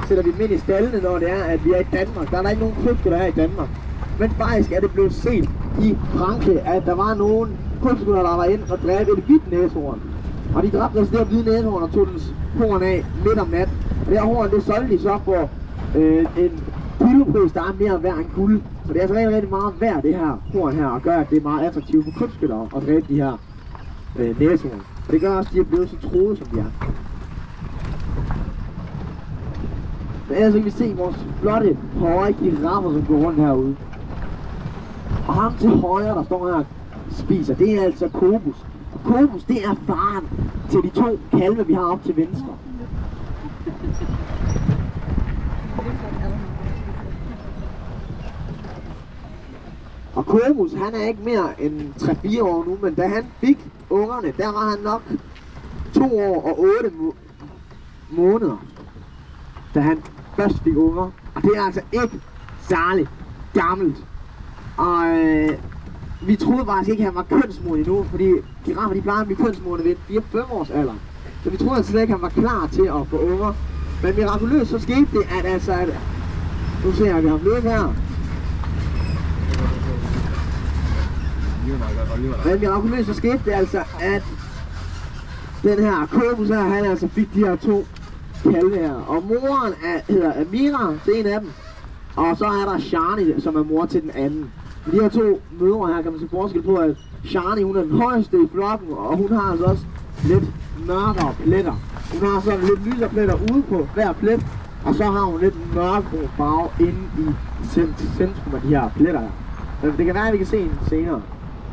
Sætter vi dem ind i stallene, når det er, at vi er i Danmark. Der er ikke nogen krybskytter her i Danmark. Men faktisk er det blevet set i Frankrig, at der var nogen krybskytter, der var ind og dræbte et hvidt næsehorn. Og de dræbte altså det her hvide næsehorn og tog dens horn af midt om natten. Og det her horn, det solgte de så for en kilopris, der er mere værd end guld. Så det er altså rigtig, rigtig meget værd, det her horn her, og gør, at det er meget attraktivt for krybskytter at dræbe de her næsehorn. Og det gør også, at de er blevet så troede, som de er. Men ellers kan vi se vores flotte, høje giraffer, som går rundt herude. Og ham til højre, der står her og spiser, det er altså Kobus. Og Kobus, det er faren til de to kalve, vi har op til venstre. Og Kobus, han er ikke mere end 3-4 år nu, men da han fik ungerne, der var han nok 2 år og 8 måneder, da han først fik unger. Og det er altså ikke særligt gammelt. Og vi troede faktisk ikke, at han var kønsmoden endnu, fordi giraffer, de plejer at blive kønsmodne ved 4-5 års alder. Så vi troede altså ikke, at han var klar til at få unger. Men mirakuløst så skete det, at altså... Nu ser jeg ham løbe her. Men mirakuløst så skete det altså, at den her Kobus her, han altså fik de her 2 kalve her. Og moren hedder Amira, det er en af dem. Og så er der Shani, som er mor til den anden. De her 2 mødre her kan man se forskel på, at Shani, hun er den højeste i flokken, og hun har altså også lidt mørkere pletter. Hun har sådan lidt lysere pletter ude på hver plet, og så har hun lidt mørkebrun farve inde i centrum af de her pletter her. Men det kan være, at vi kan se en senere,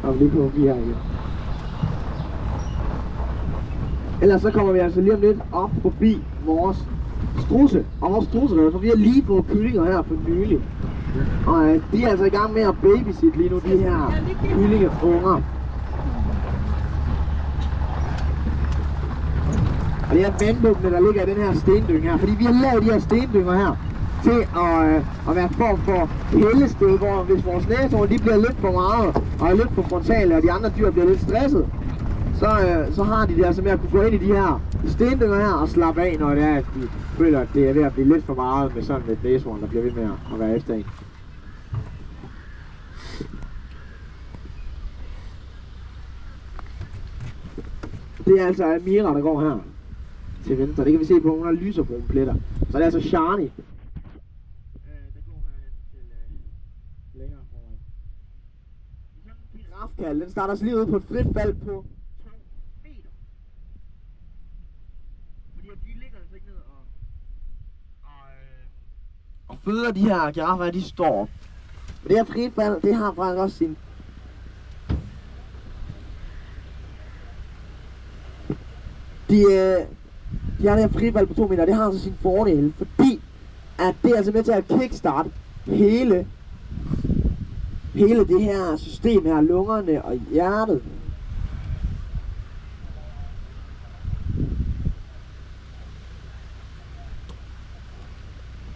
når vi lige på de her igen. Ellers så kommer vi altså lige om lidt op forbi vores strusse. Og vores strusse, for vi har lige fået kyllinger her for nylig. Og de er altså i gang med at babysit lige nu, de her kyllingeunger. Og det er vandbukkene, der ligger i den her stendynge her. Fordi vi har lavet de her stendynger her til at være form for hældested, hvor hvis vores næsehorn de bliver lidt for meget og er lidt for frontale, og de andre dyr bliver lidt stresset, så har de det altså med at kunne gå ind i de her stendynger her og slappe af, når det er, at de føler, at det er ved at blive lidt for meget med sådan et næsehorn, der bliver ved med at være efter en. Det er altså Amira, der går her til venstre. Det kan vi se på, hun har lyserbrune pletter. Så det er altså Shani. Der går herhen til længere foran. Sådan en girafkald, den starter så lige ude på et frit fald på 2 meter. Fordi de ligger altså ikke ned og føder de her giraffer, de står op. Og det her frit fald, det har faktisk også sin... De har det her frifald på 2 meter, det har altså sin fordel, fordi at det er altså med til at kickstarte hele det her system her, lungerne og hjertet.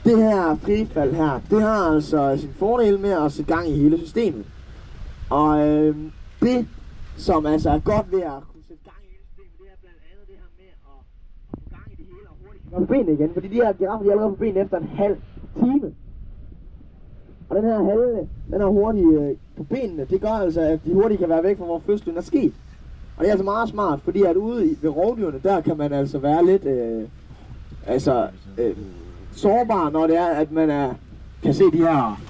Det her frifald her, det har altså sin fordel med at sætte gang i hele systemet. Og det, som altså er godt ved at på benene igen, fordi de her giraffer, de er allerede på benene efter en halv time. Og den her halve, den er hurtigt på benene, det gør altså, at de hurtigt kan være væk fra, hvor fødslen er sket. Og det er altså meget smart, fordi at ude ved rovdyrene, der kan man altså være lidt, sårbar, når det er, at man kan se de her,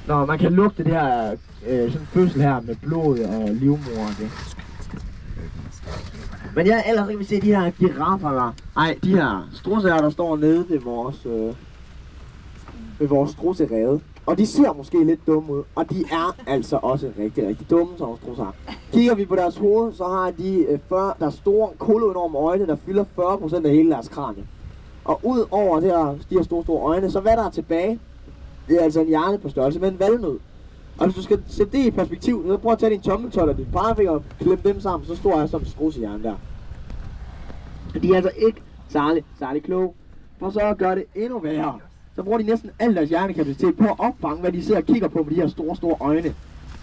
når man kan lugte det her, sådan fødsel her med blod og livmoder og det. Men jeg ellers kan vi se de her giraffer der. Ej, de her strudser der står nede ved vores strudserede. Og de ser måske lidt dumme ud. Og de er altså også rigtig, rigtig dumme, som vores strudser. Kigger vi på deres hoved, så har de der store koloenorme øjne, der fylder 40% af hele deres kranie. Og ud over de her store øjne, så hvad der er tilbage, det er altså en hjerne på størrelse med en valnød. Og hvis du skal sætte det i perspektiv, så prøv at tage din tommeltot og din pegefinger og klemme dem sammen, så stor er som en strudsehjerne der. De er altså ikke særlig kloge. For så at gøre det endnu værre, så bruger de næsten al deres hjernekapacitet på at opfange, hvad de sidder og kigger på med de her store øjne.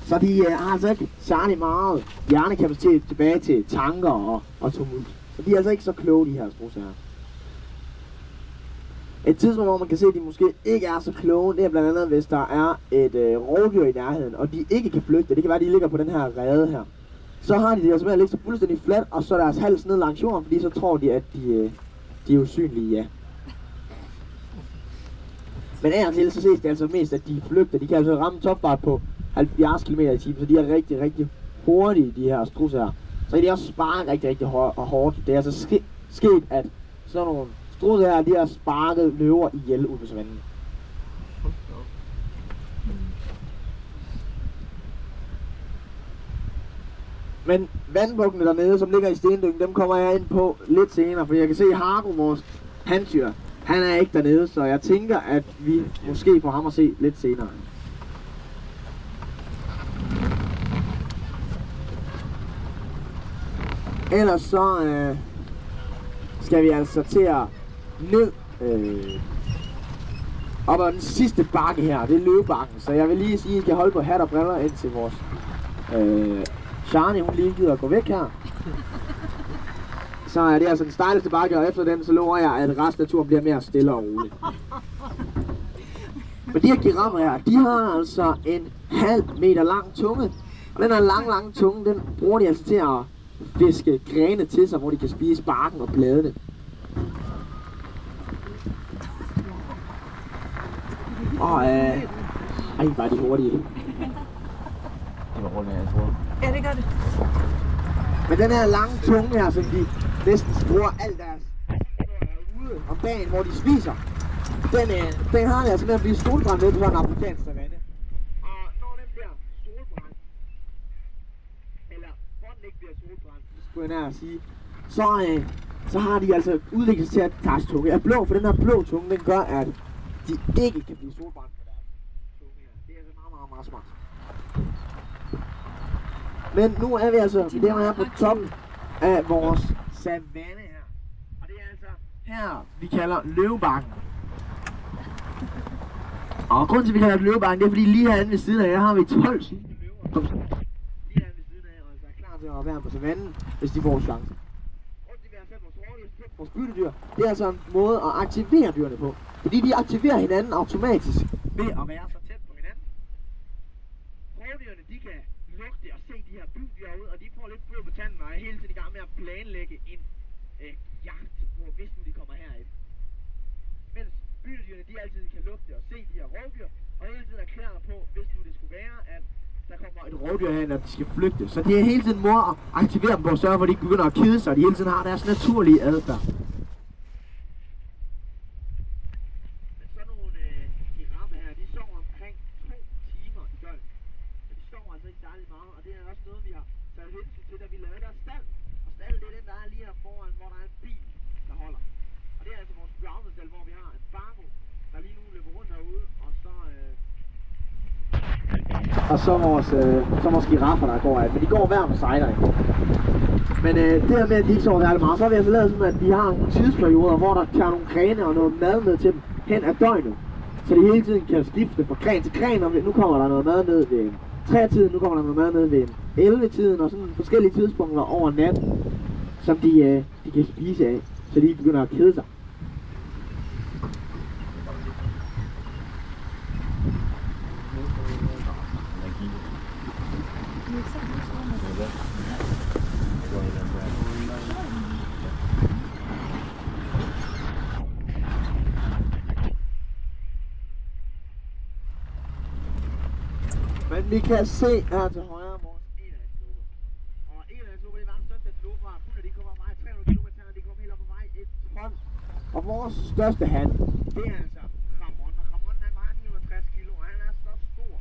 Så de har altså ikke særlig meget hjernekapacitet tilbage til tanker og tumult. Så de er altså ikke så kloge, de her strudser her. Et tidspunkt, hvor man kan se, at de måske ikke er så kloge, det er blandt andet, hvis der er et rovdyr i nærheden, og de ikke kan flygte. Det kan være, at de ligger på den her rede her. Så har de det altså med at ligge så fuldstændig fladt, og så deres hals ned langs jorden, fordi så tror de, at de er usynlige, ja. Men af og til så ses det altså mest, at de flygter. De kan altså ramme topfart på 70 km i timen, så de er rigtig, rigtig hurtige, de her strudse her. Så de også sparker rigtig, rigtig hårdt. Det er altså sket, at sådan nogle strudse her, de har sparket løver ihjel ude på savannen. Men vandbukkene dernede, som ligger i stendyngen, dem kommer jeg ind på lidt senere, for jeg kan se Hargo, vores handtyr, han er ikke dernede, så jeg tænker, at vi måske får ham at se lidt senere. Ellers så skal vi altså til at ned op ad den sidste bakke her, det er løvebakken, så jeg vil lige sige, at I skal holde på hat og briller indtil vores Charlie, hun lige gider at gå væk her. Så er det altså den stejleste bakke, og efter den, så lover jeg, at resten af turen bliver mere stille og roligt. Men de her giraffer her, de har altså en halv meter lang tunge. Og den her lange tunge, den bruger de altså til at fiske grene til sig, hvor de kan spise barken og bladene. Og var de hurtige. Det var hurtigt, jeg tror. Ja, det gør det. Men den her lange tunge her, som de næsten bruger alt deres ude om dagen, hvor de spiser, den har de altså med at blive solbrændt ned på sådan en afrikansk savanne. Og når den bliver solbrændt, eller hvor den ikke bliver solbrændt, skulle jeg nær at sige, så har de altså udviklet sig til at deres tunge er blå, for den her blå tunge, den gør, at de ikke kan blive solbrændt på deres tunge her. Det er altså meget smart. Men nu er vi altså her på toppen af vores savanne her. Og det er altså her, vi kalder løvebakken. Og grunden til, at vi kalder det løvebakken, det er fordi lige herinde ved siden af jer har vi 12 løver. Lige herinde ved siden af, og er klar til at være på savannen, hvis de får chance. Grunden til, at vi har sat vores byttedyr, det er altså en måde at aktivere dyrene på. Fordi de aktiverer hinanden automatisk ved at være så tæt på hinanden. Rovdyrene, de kan lugte og se de her bytdyr ud, og de får lidt blod på tanden og er hele tiden i gang med at planlægge en jagt på, hvis nu de kommer herind. Mens byttedyrene, de altid kan lugte og se de her rovdyr, og hele tiden er klar på, hvis nu det skulle være, at der kommer et rovdyr herind, at de skal flygte. Så det er hele tiden mor at aktivere dem på at sørge for, at de ikke begynder at kede sig, og de hele tiden har deres naturlige adfærd. Men sådan nogle giraffer her, de sover omkring 2 timer i døgnet. Men de sover altså ikke særlig meget, og det er også noget, vi har taget hensyn til, da vi lavede deres stald. Og stallen, det er den, der er lige her foran, hvor der er en bil, der holder. Og det er altså vores browserstal, hvor vi har en fargo, der lige nu løber rundt herude, og så vores giraffer, der går af. Men de går hver for sig derinde. Men det her med, at de ikke sover særlig meget, så har vi altså lavet sådan, at de har nogle tidsperioder, hvor der tager nogle grene og noget mad med til dem hen ad døgnet. Så de hele tiden kan skifte fra gren til gren, og nu kommer der noget mad ned ved 3-tiden, nu kommer der noget mad ned ved 11-tiden, og sådan forskellige tidspunkter over natten, som de kan spise af, så de begynder at kede sig. Men vi kan se her til højre vores elandslober. Og elandslober, det er verdens største antilope. Hunder, de kommer på vej 300 km, de kommer helt op på vej 1 ton. Og vores største han, det er altså Ramon. Og Ramon, han vejer 960 kilo, og han er så stor,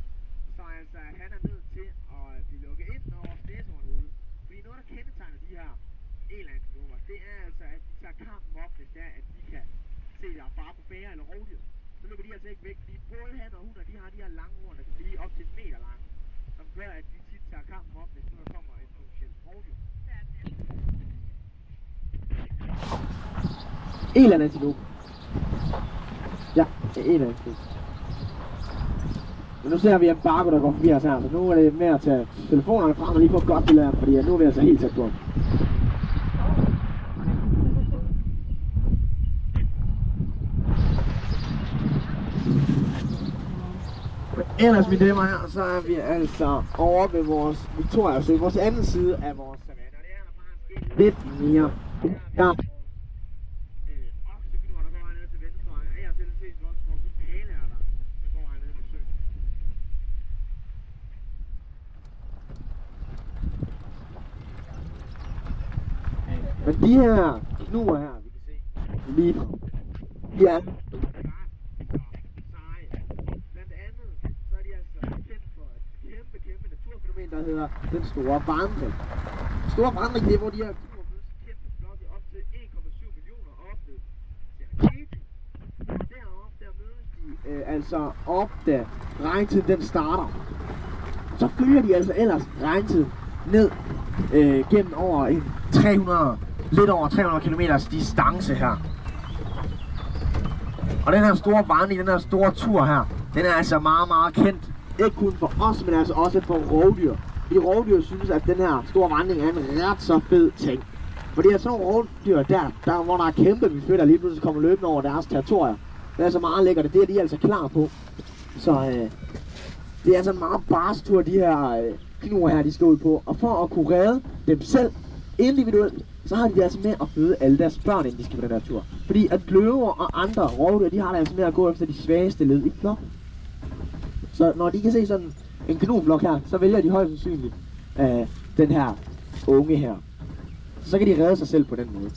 så altså, han er nødt til at blive lukket ind, når vores næsehorn er ude. Fordi noget, der kendetegner de her elandslober, det er altså, at de tager kampen op, hvis det er, at de kan se, der er fare på bære eller rovdyr. Så løber de altså ikke væk, fordi både han og hunder, de har de her lange horn, der kan blive op til 1 meter lange, som gør, at de tit tager kampen op, hvis nu der kommer et potentielt rovdyr. Elandantilope. Ja, elandantilope. Men nu ser vi en barco, der går forbi os her, så nu er det med at tage telefonerne frem og lige få et godt billede af, fordi nu er vi altså helt tæt på. Ellers, mine damer her, så er vi altså over ved vores Victoria Sø, vores anden side af vores savanne. Og det er der bare lidt mere. Ja. Men de her knuer her, vi kan se lige fra, de er der hedder den store vandring. Den store vandring, det er, hvor de her knuer blevet kæmpe flokke op til 1,7 millioner oplevet. Og deroppe, der mødes de altså op, da regntiden den starter. Så følger de altså ellers regntiden ned gennem over en 300, lidt over 300 km distance her. Og den her store vandring, den her store tur her, den er altså meget, meget kendt. Ikke kun for os, men altså også for rovdyr. Fordi rovdyr synes, at den her store vandring er en ret så fed ting. Fordi at sådan nogle rovdyr der hvor der er kæmpe befødder, lige pludselig kommer løbende over deres territorier. Det er altså meget lækkert, det er de altså klar på. Så det er altså en meget barsk tur, de her knuer her, de skal ud på. Og for at kunne redde dem selv individuelt, så har de det altså med at føde alle deres børn, inden de skal på den her tur. Fordi at løver og andre rovdyr, de har det altså med at gå efter de svageste led i flokken. Så når de kan se sådan en kanonflok her, så vælger de højst sandsynligt den her unge her. Så kan de redde sig selv på den måde.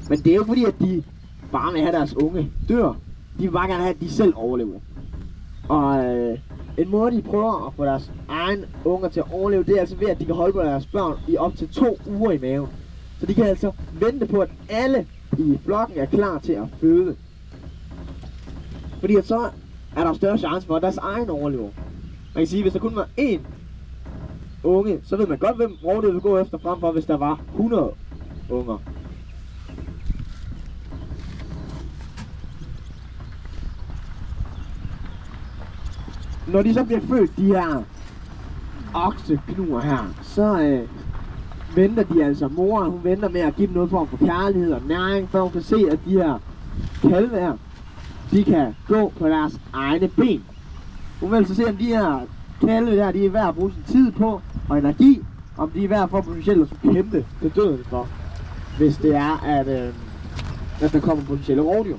Men det er jo fordi, at de bare vil have deres unge dør. De vil bare gerne have, at de selv overlever. Og en måde, de prøver at få deres egen unger til at overleve, det er altså ved, at de kan holde på deres børn i op til 2 uger i maven. Så de kan altså vente på, at alle i flokken er klar til at føde. Fordi at så er der større chance for, at deres egen overlever. Man kan sige, at hvis der kun var én unge, så ved man godt, hvem rovdyr vil gå efter, frem for hvis der var 100 unger. Når de så bliver født, de her okseknuer her, så venter de altså, moren hun venter med at give dem noget form for kærlighed og næring, for hun kan se, at de her kalve her, de kan gå på deres egne ben. Hun vil altså se, om de her kalve der, de er værd at bruge sin tid på, og energi, om de er værd for potentielt at skulle kæmpe til døden for, hvis det er, at der kommer potentielle rovdyr.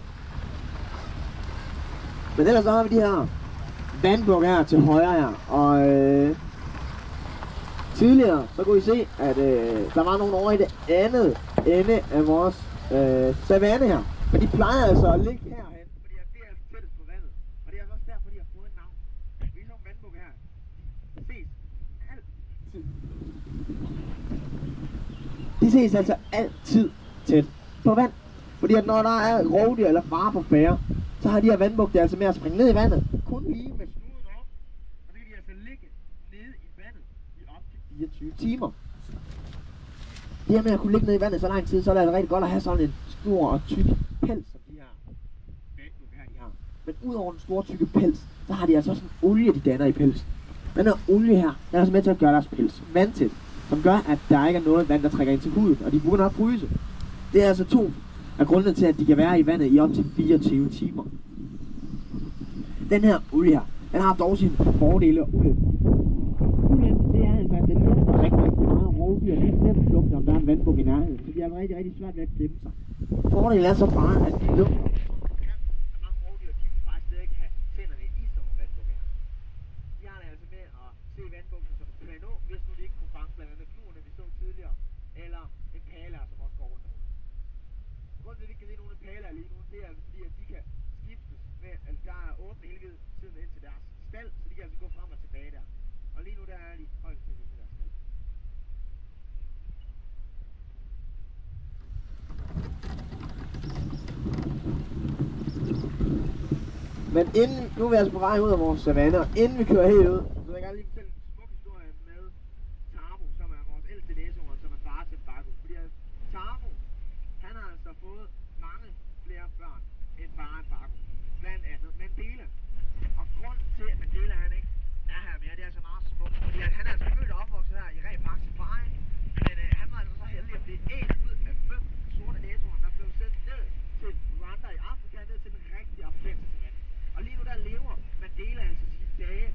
Men ellers så har vi de her vandbukke her til højre her, og tidligere så kunne I se, at der var nogen over i det andet ende af vores savanne her. Men de plejer altså at ligge herhen, fordi det er altså tættest på vandet. Og det er også derfor, de har fået et navn. Vi er sådan nogle vandbukke her. De ses altså altid tæt på vand. Fordi at når der er rovdyr eller fare på færre, så har de her vandbukke altså med at springe ned i vandet. Kun lige med snuden op. Og så kan de altså ligge nede i vandet i op til 24 timer. Det her med at kunne ligge ned i vandet så lang tid, så er det altså rigtig godt at have sådan en stor og tyk pels, som de her vandbukke her de har. Men udover den store tykke pels, så har de altså også en olie, de danner i pelsen. Den her olie her, den er altså med til at gøre deres pels vandtæt, som gør, at der ikke er noget vand, der trækker ind til huden, og de begynder at fryse. Det er altså to af grundene til, at de kan være i vandet i op til 24 timer. Den her olie her, den har dog sine fordele og ulemper. Ulempen, det er altså, at den lugter rigtig meget rovdyr. Det er nemt lugter, om der er en vandbuk i nærheden, så de er rigtig, rigtig svært ved at gemme sig. Fordelen er så bare, at de lugter. Mange rovdyr, de vil faktisk slet ikke have tænderne i sådan nogle vandbukke her. De har det altså med at se vandbukken som en kanon, hvis nu de ikke kunne fange blandt andet knuerne, vi så tidligere, eller en pæler, som også går rundt. Grunden til, at vi ikke kan se nogle pæler lige nu, det er altså fordi, at de kan skiftes med, altså der er åbne hele tiden ind til deres stald, så de kan altså gå frem og tilbage der. Og lige nu der er de højst til deres stald. Men inden, nu er vi altså på vej ud af vores savanne, og inden vi kører helt ud, så vil jeg gerne lige fortælle en smuk historie med Tarbo, som er vores ældste næsehorn, som er far til Baku. Fordi Tarbo, han har altså fået mange flere børn end faren Baku. Blandt andet Mandela. Og grunden til, at Mandela han ikke er her mere, det er altså meget smukt. Fordi han er altså født og opvokset her i Ree Park Safari. Men han var altså så heldig at blive en ud af 5 sorte næsehorn, der blev sendt ned til Rwanda i Afrika, ned til den rigtige afrikanske savanne. Og lige nu der lever Mandela altså sine dage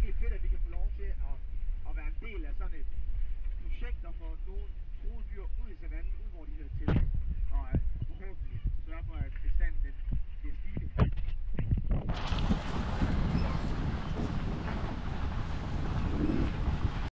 rigtig fedt, at vi kan få lov til at være en del af sådan et projekt, der får nogle truede dyr ud i savannen, ud hvor de hører til. Og forhåbentlig